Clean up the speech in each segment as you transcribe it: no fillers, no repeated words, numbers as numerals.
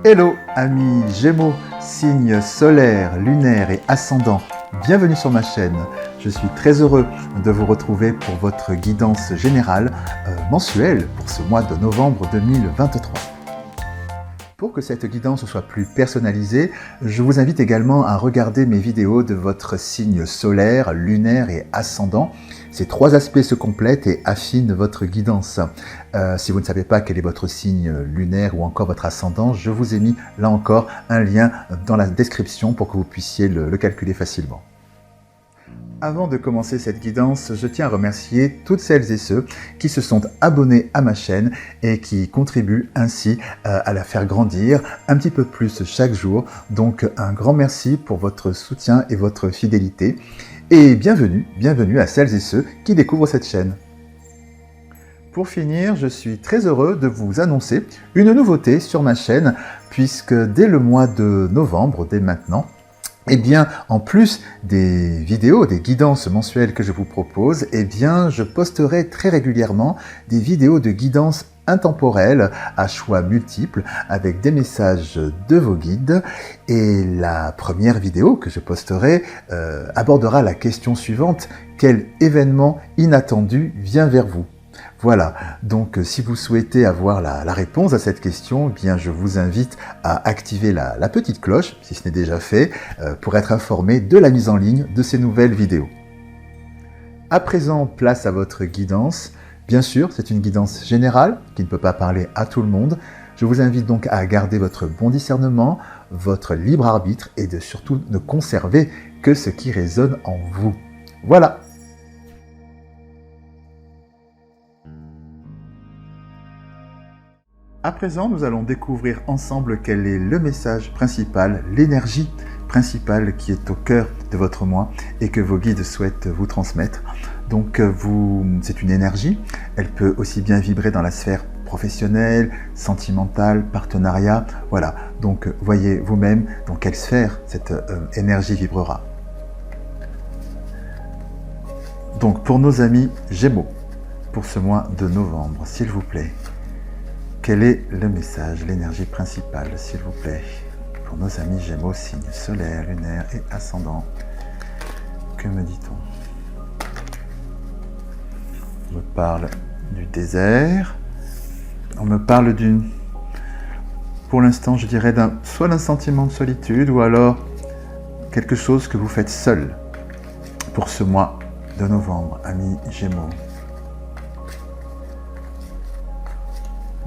Hello amis Gémeaux, signes solaires, lunaires et ascendants, bienvenue sur ma chaîne. Je suis très heureux de vous retrouver pour votre guidance générale mensuelle pour ce mois de novembre 2023. Pour que cette guidance soit plus personnalisée, je vous invite également à regarder mes vidéos de votre signe solaire, lunaire et ascendant. Ces trois aspects se complètent et affinent votre guidance. Si vous ne savez pas quel est votre signe lunaire ou encore votre ascendant, je vous ai mis là encore un lien dans la description pour que vous puissiez le calculer facilement. Avant de commencer cette guidance, je tiens à remercier toutes celles et ceux qui se sont abonnés à ma chaîne et qui contribuent ainsi à la faire grandir un petit peu plus chaque jour. Donc un grand merci pour votre soutien et votre fidélité. Et bienvenue à celles et ceux qui découvrent cette chaîne. Pour finir, je suis très heureux de vous annoncer une nouveauté sur ma chaîne, puisque dès le mois de novembre, dès maintenant, eh bien, en plus des vidéos, des guidances mensuelles que je vous propose, eh bien, je posterai très régulièrement des vidéos de guidance intemporelle à choix multiples avec des messages de vos guides. Et la première vidéo que je posterai abordera la question suivante: quel événement inattendu vient vers vous ? Voilà, donc si vous souhaitez avoir la réponse à cette question, eh bien je vous invite à activer la petite cloche, si ce n'est déjà fait, pour être informé de la mise en ligne de ces nouvelles vidéos. À présent, place à votre guidance. Bien sûr, c'est une guidance générale qui ne peut pas parler à tout le monde. Je vous invite donc à garder votre bon discernement, votre libre arbitre et de surtout ne conserver que ce qui résonne en vous. Voilà. À présent, nous allons découvrir ensemble quel est le message principal, l'énergie principale qui est au cœur de votre mois et que vos guides souhaitent vous transmettre. Donc, c'est une énergie, elle peut aussi bien vibrer dans la sphère professionnelle, sentimentale, partenariat. Voilà, donc voyez vous-même dans quelle sphère cette énergie vibrera. Donc, pour nos amis Gémeaux, pour ce mois de novembre, s'il vous plaît, quel est le message, l'énergie principale, s'il vous plaît, pour nos amis Gémeaux, signes solaire, lunaire et ascendant? Que me dit-on? On me parle du désert, on me parle pour l'instant, je dirais soit d'un sentiment de solitude ou alors quelque chose que vous faites seul pour ce mois de novembre, amis Gémeaux.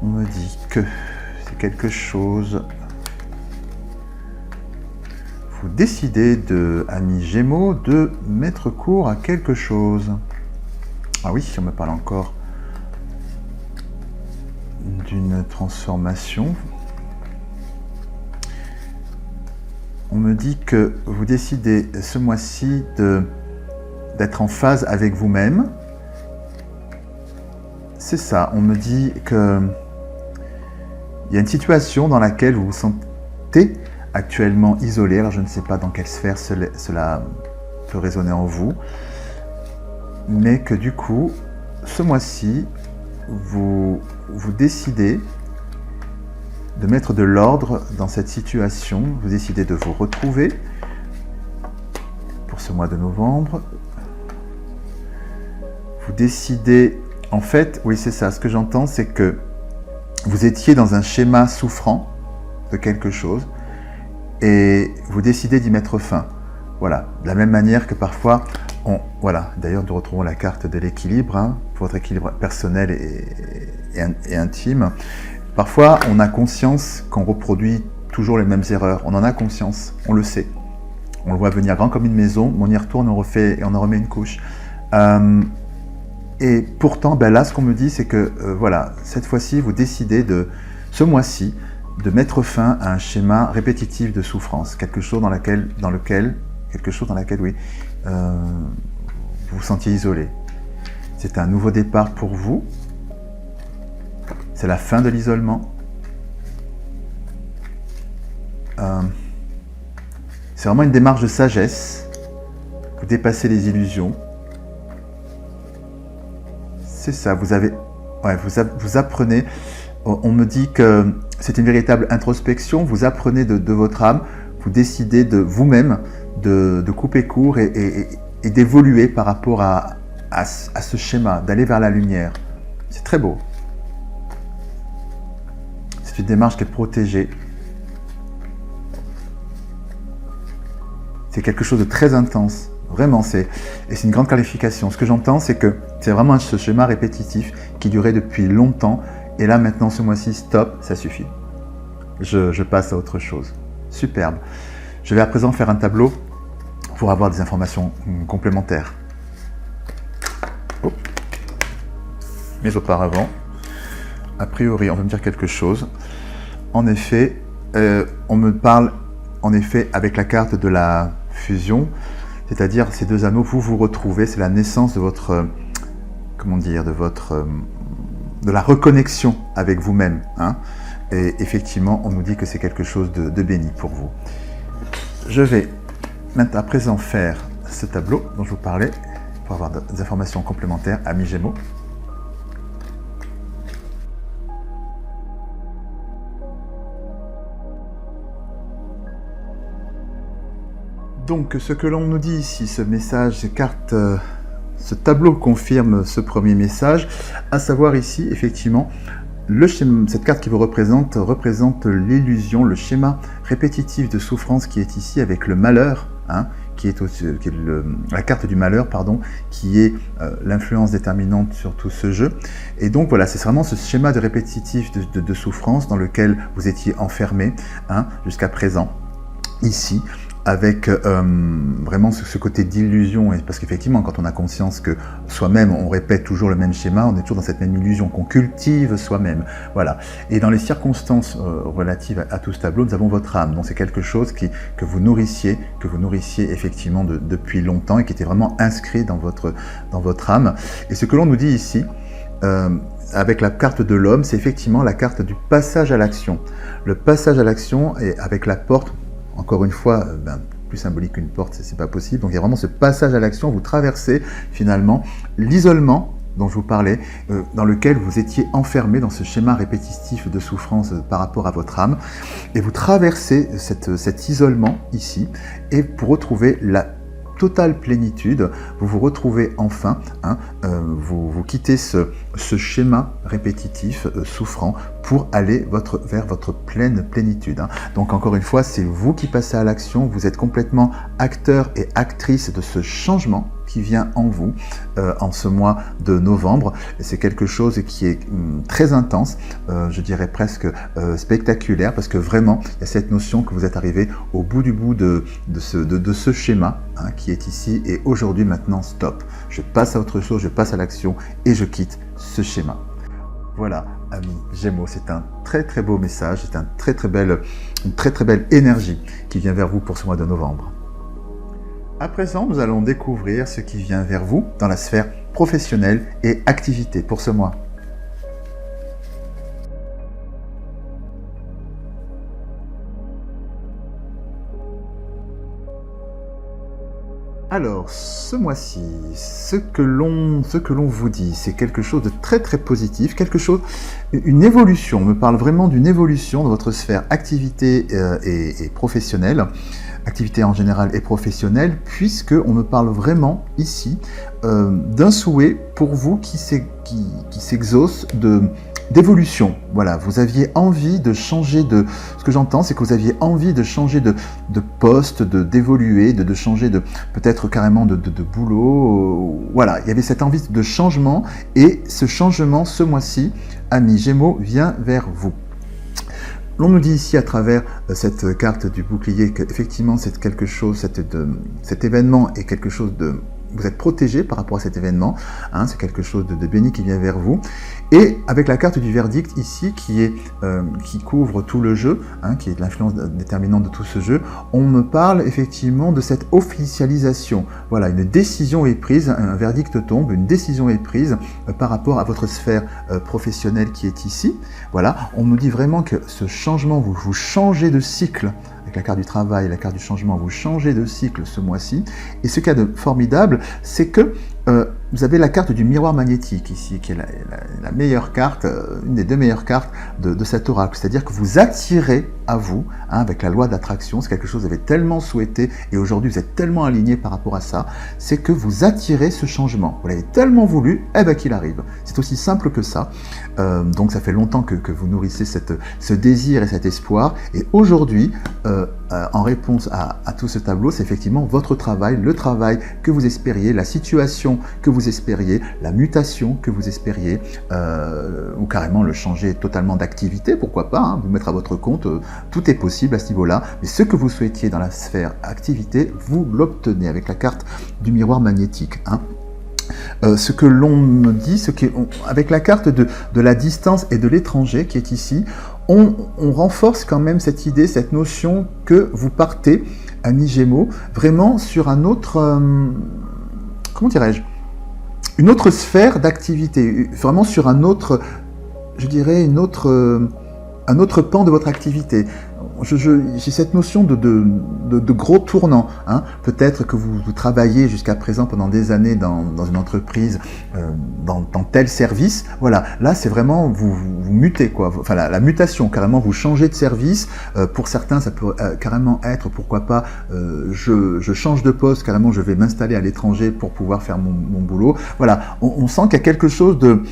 On me dit que c'est quelque chose. Vous décidez, amis Gémeaux, de mettre court à quelque chose. Ah oui, on me parle encore d'une transformation. On me dit que vous décidez ce mois-ci d'être en phase avec vous-même. C'est ça, on me dit que il y a une situation dans laquelle vous vous sentez actuellement isolé. Alors je ne sais pas dans quelle sphère cela peut résonner en vous, mais que du coup, ce mois-ci, vous décidez de mettre de l'ordre dans cette situation. Vous décidez de vous retrouver pour ce mois de novembre. Vous décidez, en fait, oui c'est ça, ce que j'entends, c'est que vous étiez dans un schéma souffrant de quelque chose et vous décidez d'y mettre fin. Voilà, de la même manière que parfois, voilà, d'ailleurs nous retrouvons la carte de l'équilibre, pour votre équilibre personnel et intime. Parfois, on a conscience qu'on reproduit toujours les mêmes erreurs, on en a conscience, on le sait. On le voit venir grand comme une maison, on y retourne, on refait et on en remet une couche. Et pourtant, là, ce qu'on me dit, c'est que, voilà, cette fois-ci, vous décidez ce mois-ci, de mettre fin à un schéma répétitif de souffrance, quelque chose dans laquelle, oui, vous vous sentiez isolé. C'est un nouveau départ pour vous. C'est la fin de l'isolement. C'est vraiment une démarche de sagesse. Vous dépassez les illusions. C'est ça, vous apprenez On me dit que c'est une véritable introspection, vous apprenez de votre âme, vous décidez de vous-même de couper court et d'évoluer par rapport à ce schéma, d'aller vers la lumière. C'est très beau. C'est une démarche qui est protégée. C'est quelque chose de très intense, vraiment, et c'est une grande qualification. Ce que j'entends, c'est que c'est vraiment ce schéma répétitif qui durait depuis longtemps, et là maintenant ce mois-ci, stop, ça suffit. Je passe à autre chose. Superbe. Je vais à présent faire un tableau pour avoir des informations complémentaires. Oh. Mais auparavant, a priori, on va me dire quelque chose. En effet, on me parle en effet avec la carte de la fusion, c'est-à-dire ces deux anneaux, vous vous retrouvez, c'est la naissance de votre, comment dire, de la reconnexion avec vous-même, hein. Et effectivement, on nous dit que c'est quelque chose de béni pour vous. Je vais maintenant à présent faire ce tableau dont je vous parlais pour avoir des informations complémentaires, amis Gémeaux. Donc, ce que l'on nous dit ici, ce message, ces cartes, ce tableau confirme ce premier message, à savoir ici, effectivement, cette carte qui vous représente l'illusion, le schéma répétitif de souffrance qui est ici avec le malheur, hein, qui est la carte du malheur, pardon, qui est l'influence déterminante sur tout ce jeu. Et donc voilà, c'est vraiment ce schéma de répétitif de souffrance dans lequel vous étiez enfermé, hein, jusqu'à présent, ici, avec vraiment ce côté d'illusion, parce qu'effectivement, quand on a conscience que soi-même, on répète toujours le même schéma, on est toujours dans cette même illusion, qu'on cultive soi-même. Voilà. Et dans les circonstances relatives à tout ce tableau, nous avons votre âme. Donc c'est quelque chose que vous nourrissiez effectivement depuis longtemps et qui était vraiment inscrit dans votre âme. Et ce que l'on nous dit ici, avec la carte de l'homme, c'est effectivement la carte du passage à l'action. Le passage à l'action, et avec la porte, encore une fois, plus symbolique qu'une porte, c'est pas possible. Donc il y a vraiment ce passage à l'action, vous traversez finalement l'isolement dont je vous parlais, dans lequel vous étiez enfermé dans ce schéma répétitif de souffrance par rapport à votre âme, et vous traversez cet isolement ici, et pour retrouver la totale plénitude, vous vous retrouvez enfin, hein, vous quittez ce schéma répétitif, souffrant, pour aller vers votre pleine plénitude, hein. Donc encore une fois, c'est vous qui passez à l'action, vous êtes complètement acteur et actrice de ce changement qui vient en vous en ce mois de novembre. C'est quelque chose qui est très intense, je dirais presque spectaculaire, parce que vraiment, il y a cette notion que vous êtes arrivé au bout du bout de ce schéma, hein, qui est ici, et aujourd'hui, maintenant, stop. Je passe à autre chose, je passe à l'action, et je quitte ce schéma. Voilà, amis Gémeaux, c'est un très très beau message, c'est une très très belle énergie qui vient vers vous pour ce mois de novembre. À présent, nous allons découvrir ce qui vient vers vous dans la sphère professionnelle et activité pour ce mois. Alors, ce mois-ci, ce que l'on vous dit, c'est quelque chose de très très positif, une évolution. On me parle vraiment d'une évolution dans votre sphère activité et professionnelle, activité en général et professionnelle, puisque on me parle vraiment ici d'un souhait pour vous qui s'exauce d'évolution. Voilà, vous aviez envie de changer ce que j'entends, c'est que vous aviez envie de changer de poste, d'évoluer, de changer peut-être carrément de boulot. Voilà, il y avait cette envie de changement, et ce changement, ce mois-ci, amis Gémeaux, vient vers vous. L'on nous dit ici à travers cette carte du bouclier qu'effectivement c'est quelque chose, cet événement est quelque chose de... Vous êtes protégé par rapport à cet événement, hein, c'est quelque chose de béni qui vient vers vous. Et avec la carte du verdict ici, qui couvre tout le jeu, hein, qui est l'influence déterminante de tout ce jeu, on me parle effectivement de cette officialisation. Voilà, une décision est prise, un verdict tombe, une décision est prise par rapport à votre sphère professionnelle qui est ici. Voilà, on nous dit vraiment que ce changement, vous changez de cycle. Avec la carte du travail, la carte du changement, vous changez de cycle ce mois-ci. Et ce qu'il y a de formidable, c'est que vous avez la carte du miroir magnétique ici, qui est la meilleure carte, une des 2 meilleures cartes de cet oracle. C'est-à-dire que vous attirez à vous, hein, avec la loi d'attraction, c'est quelque chose que vous avez tellement souhaité et aujourd'hui vous êtes tellement aligné par rapport à ça, c'est que vous attirez ce changement. Vous l'avez tellement voulu, eh ben qu'il arrive. C'est aussi simple que ça. Donc ça fait longtemps que vous nourrissez ce désir et cet espoir. Et aujourd'hui, en réponse à tout ce tableau, c'est effectivement votre travail, le travail que vous espériez, la situation que vous espériez, la mutation que vous espériez, ou carrément le changer totalement d'activité, pourquoi pas, hein, vous mettre à votre compte, tout est possible à ce niveau-là, mais ce que vous souhaitiez dans la sphère activité, vous l'obtenez avec la carte du miroir magnétique. Hein. Ce que l'on me dit, avec la carte de la distance et de l'étranger qui est ici, on renforce quand même cette idée, cette notion que vous partez, Amis Gémeaux, vraiment sur un autre, comment dirais-je, une autre sphère d'activité, vraiment sur un autre, je dirais, un autre pan de votre activité. J'ai cette notion de gros tournant. Hein. Peut-être que vous travaillez jusqu'à présent pendant des années dans une entreprise, dans tel service. Voilà, là c'est vraiment, vous mutez, quoi. Enfin, la mutation, carrément, vous changez de service. Pour certains, ça peut carrément être, pourquoi pas, je change de poste, carrément, je vais m'installer à l'étranger pour pouvoir faire mon boulot. Voilà, on sent qu'il y a quelque chose de...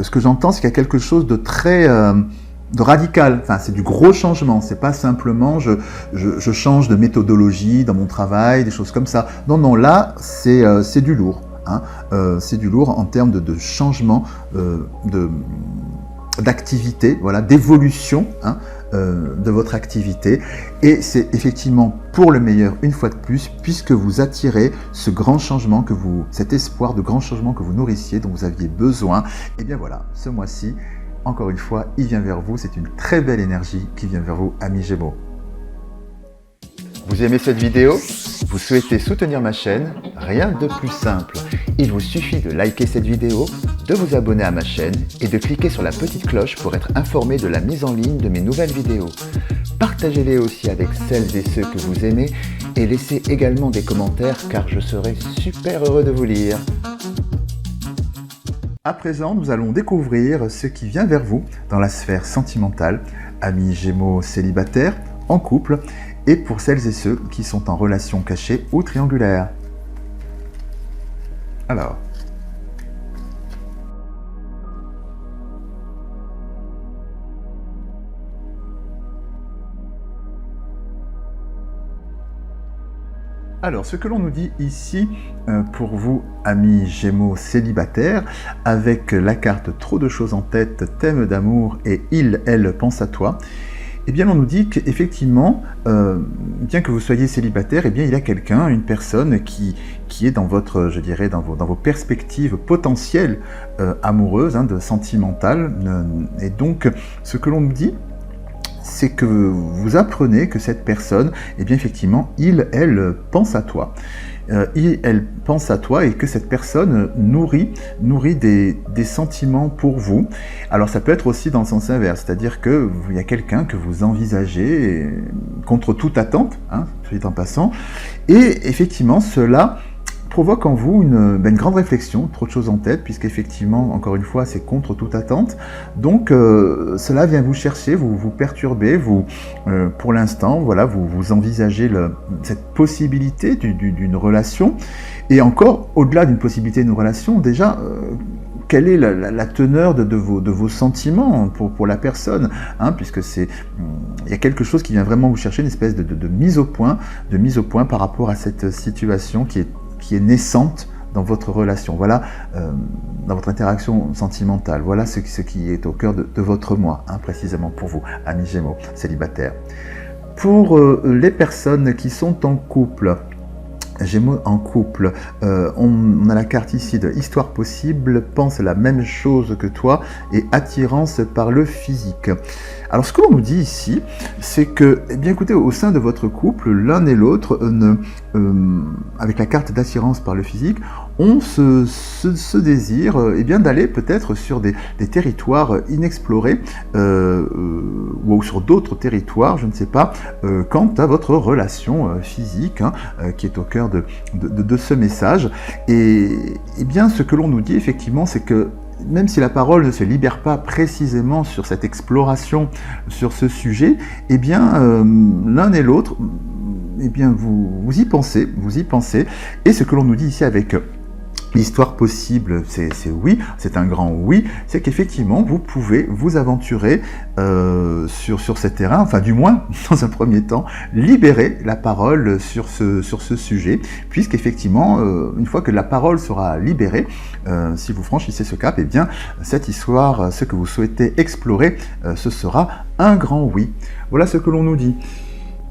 ce que j'entends, c'est qu'il y a quelque chose de très... de radical, enfin c'est du gros changement, c'est pas simplement je change de méthodologie dans mon travail, des choses comme ça. Non, non, là c'est du lourd, hein. C'est du lourd en termes de changement d'activité, voilà, d'évolution, hein, de votre activité. Et c'est effectivement pour le meilleur une fois de plus, puisque vous attirez ce grand changement cet espoir de grand changement que vous nourrissiez, dont vous aviez besoin. Et bien voilà, ce mois-ci, encore une fois, il vient vers vous, c'est une très belle énergie qui vient vers vous, Amis Gémeaux. Vous aimez cette vidéo? Vous souhaitez soutenir ma chaîne? Rien de plus simple. Il vous suffit de liker cette vidéo, de vous abonner à ma chaîne et de cliquer sur la petite cloche pour être informé de la mise en ligne de mes nouvelles vidéos. Partagez-les aussi avec celles et ceux que vous aimez et laissez également des commentaires car je serai super heureux de vous lire. À présent, nous allons découvrir ce qui vient vers vous dans la sphère sentimentale, amis Gémeaux célibataires, en couple, et pour celles et ceux qui sont en relation cachée ou triangulaire. Alors, ce que l'on nous dit ici, pour vous, amis Gémeaux célibataires, avec la carte Trop de choses en tête, thème d'amour et il, elle pense à toi, eh bien, on nous dit qu'effectivement, bien que vous soyez célibataire, eh bien, il y a quelqu'un, une personne qui est dans votre, je dirais, dans vos perspectives potentielles amoureuses, hein, sentimentales. Et donc, ce que l'on nous dit, c'est que vous apprenez que cette personne, eh bien effectivement, il, elle pense à toi. Elle pense à toi et que cette personne nourrit des sentiments pour vous. Alors ça peut être aussi dans le sens inverse, c'est-à-dire qu'il y a quelqu'un que vous envisagez contre toute attente, hein, soit dit en passant, et effectivement cela provoque en vous une grande réflexion, trop de choses en tête, puisqu'effectivement, encore une fois, c'est contre toute attente. Donc, cela vient vous chercher, vous perturber, pour l'instant, voilà, vous envisagez cette possibilité d'une relation. Et encore, au-delà d'une possibilité d'une relation, déjà, quelle est la teneur de vos sentiments pour la personne, hein, puisque il y a quelque chose qui vient vraiment vous chercher, une espèce de mise au point par rapport à cette situation qui est naissante dans votre relation, voilà, dans votre interaction sentimentale. Voilà ce qui est au cœur de votre moi, hein, précisément pour vous, amis Gémeaux célibataires. Pour les personnes qui sont en couple, Gémeaux en couple, on a la carte ici de Histoire possible, pense la même chose que toi et attirance par le physique. Alors ce que l'on nous dit ici, c'est que, eh bien écoutez, au sein de votre couple, l'un et l'autre, avec la carte d'attirance par le physique, ont ce désir eh bien, d'aller peut-être sur des territoires inexplorés ou sur d'autres territoires, je ne sais pas, quant à votre relation physique hein, qui est au cœur de ce message. Et bien, ce que l'on nous dit effectivement, c'est que même si la parole ne se libère pas précisément sur cette exploration, sur ce sujet, eh bien, l'un et l'autre, eh bien, vous y pensez, et ce que l'on nous dit ici avec l'histoire possible, c'est oui, c'est un grand oui, c'est qu'effectivement, vous pouvez vous aventurer sur ces terrains, enfin du moins, dans un premier temps, libérer la parole sur ce sujet, puisqu'effectivement, une fois que la parole sera libérée, si vous franchissez ce cap, eh bien, cette histoire, ce que vous souhaitez explorer, ce sera un grand oui. Voilà ce que l'on nous dit.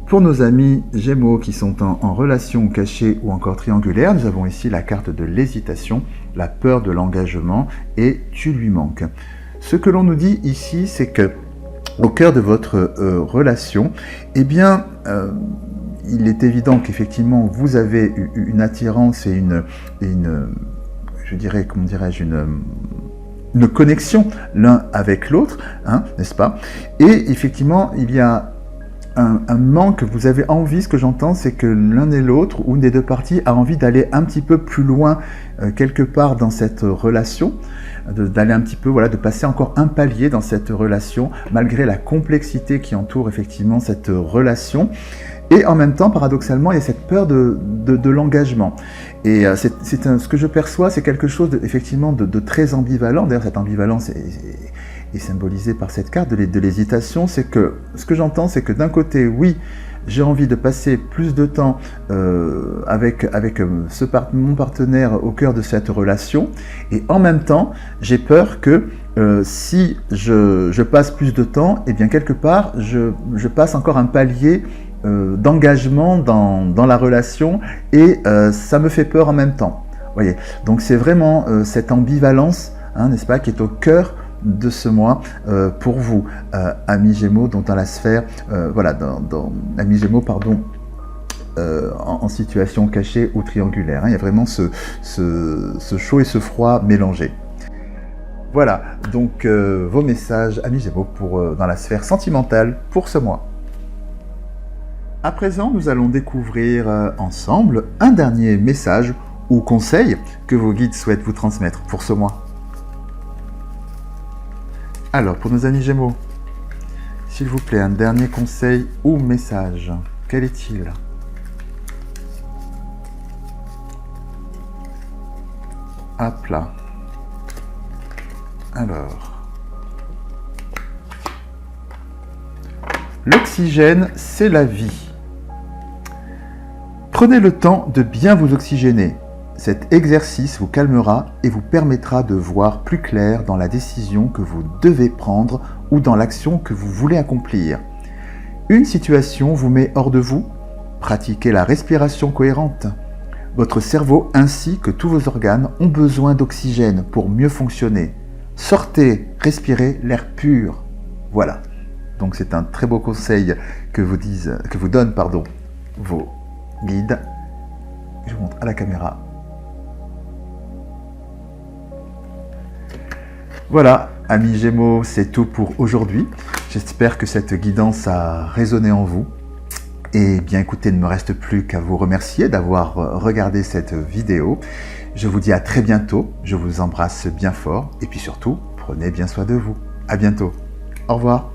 Pour nos amis Gémeaux qui sont en relation cachée ou encore triangulaire, nous avons ici la carte de l'hésitation, la peur de l'engagement et tu lui manques. Ce que l'on nous dit ici, c'est que au cœur de votre relation, eh bien, il est évident qu'effectivement vous avez une attirance et une je dirais, comment dirais-je, une connexion l'un avec l'autre, hein, n'est-ce pas? Et effectivement, il y a un manque, vous avez envie, ce que j'entends, c'est que l'un et l'autre, ou une des deux parties, a envie d'aller un petit peu plus loin, quelque part dans cette relation, d'aller un petit peu, voilà, de passer encore un palier dans cette relation, malgré la complexité qui entoure effectivement cette relation. Et en même temps, paradoxalement, il y a cette peur de l'engagement. Et ce que je perçois, c'est quelque chose effectivement de très ambivalent. D'ailleurs, cette ambivalence est symbolisée par cette carte de l'hésitation. C'est que ce que j'entends, c'est que d'un côté, oui, j'ai envie de passer plus de temps avec mon partenaire au cœur de cette relation. Et en même temps, j'ai peur que si je passe plus de temps, eh bien quelque part, je passe encore un palier d'engagement dans la relation et ça me fait peur en même temps. Voyez, donc c'est vraiment cette ambivalence, hein, n'est-ce pas, qui est au cœur de ce mois pour vous, amis Gémeaux, dont dans la sphère, voilà, amis Gémeaux, pardon, en situation cachée ou triangulaire. Hein, il y a vraiment ce chaud et ce froid mélangés. Voilà, donc vos messages, amis Gémeaux, dans la sphère sentimentale pour ce mois. À présent, nous allons découvrir ensemble un dernier message ou conseil que vos guides souhaitent vous transmettre pour ce mois. Alors, pour nos amis Gémeaux, s'il vous plaît, un dernier conseil ou message, quel est-il? À plat. Alors, l'oxygène, c'est la vie. Prenez le temps de bien vous oxygéner. Cet exercice vous calmera et vous permettra de voir plus clair dans la décision que vous devez prendre ou dans l'action que vous voulez accomplir. Une situation vous met hors de vous. Pratiquez la respiration cohérente. Votre cerveau ainsi que tous vos organes ont besoin d'oxygène pour mieux fonctionner. Sortez, respirez l'air pur. Voilà. Donc c'est un très beau conseil que vous donnent vos guides. Je vous montre à la caméra. Voilà, amis Gémeaux, c'est tout pour aujourd'hui. J'espère que cette guidance a résonné en vous. Et bien écoutez, il ne me reste plus qu'à vous remercier d'avoir regardé cette vidéo. Je vous dis à très bientôt, je vous embrasse bien fort et puis surtout, prenez bien soin de vous. À bientôt. Au revoir.